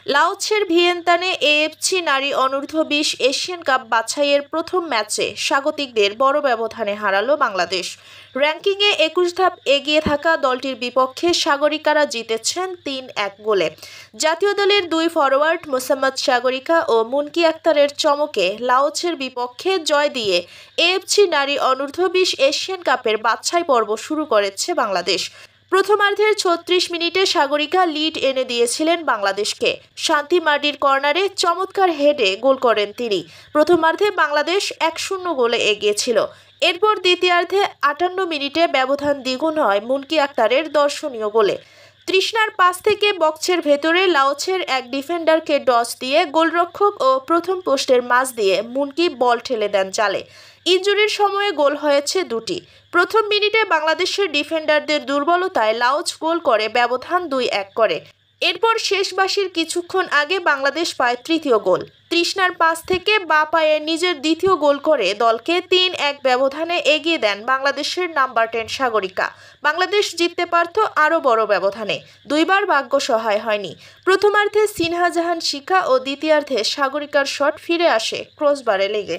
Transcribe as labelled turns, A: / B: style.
A: লাওসের ভিয়েন্তানে AFC নারী অনূর্ধ্ব-20 Asian cup বাছাইয়ের প্রথম ম্যাচে স্বাগতিকদের বড় ব্যবধানে হারালো বাংলাদেশ। র্যাঙ্কিংয়ে 21 ধাপ এগিয়ে থাকা দলটির বিপক্ষে সাগরিকারা জিতেছেন 3-1 গোলে। জাতীয় দলের দুই ফরোয়ার্ড মোসাম্মদ সাগরিকা ও মুনকি আক্তারের চমকে লাওসের বিপক্ষে জয় দিয়ে এএফসি নারী অনূর্ধ্ব-20 এশিয়ান কাপের বাছাই পর্ব শুরু করেছে বাংলাদেশ। প্রথমার্ধের 36 মিনিটে সাগরিকা লিড এনে দিয়েছিলেন বাংলাদেশকে। শান্তি মার্ডির কর্নারে চমৎকার হেডে গোল করেন তিনি। প্রথমার্ধে বাংলাদেশ 1-0 গোলে এগিয়েছিল। এরপর দ্বিতীয়ার্ধে 58 মিনিটে ব্যবধান দ্বিগুণ হয় মুনকি আক্তারের দর্শনীয় গোলে। তৃষ্ণার পাস থেকে বক্সের ভেতরে লাওসের এক ডিফেন্ডারকে ডস দিয়ে গোলরক্ষক ও প্রথম পোস্টের মাঝ দিয়ে মুনকি বল ঠেলে দেন জালে। ইনজুরির সময়ে গোল হয়েছে দুটি। প্রথম মিনিটে বাংলাদেশের ডিফেন্ডারদের দুর্বলতায় লাওস গোল করে ব্যবধান 2-1 করে। এরপর শেষ বাঁশির কিছুক্ষণ আগে বাংলাদেশ পায় তৃতীয় গোল। তৃষ্ণার পাস থেকে বাঁ পায়ে নিজের দ্বিতীয় গোল করে দলকে 3-1 ব্যবধানে এগিয়ে দেন বাংলাদেশের নাম্বার 10 সাগরিকা। বাংলাদেশ জিততে পারত আরও বড় ব্যবধানে। দুইবার ভাগ্য সহায় হয়নি। প্রথমার্ধে সিনহা জাহান শিখা ও দ্বিতীয়ার্ধে সাগরিকার শট ফিরে আসে ক্রসবারে লেগে।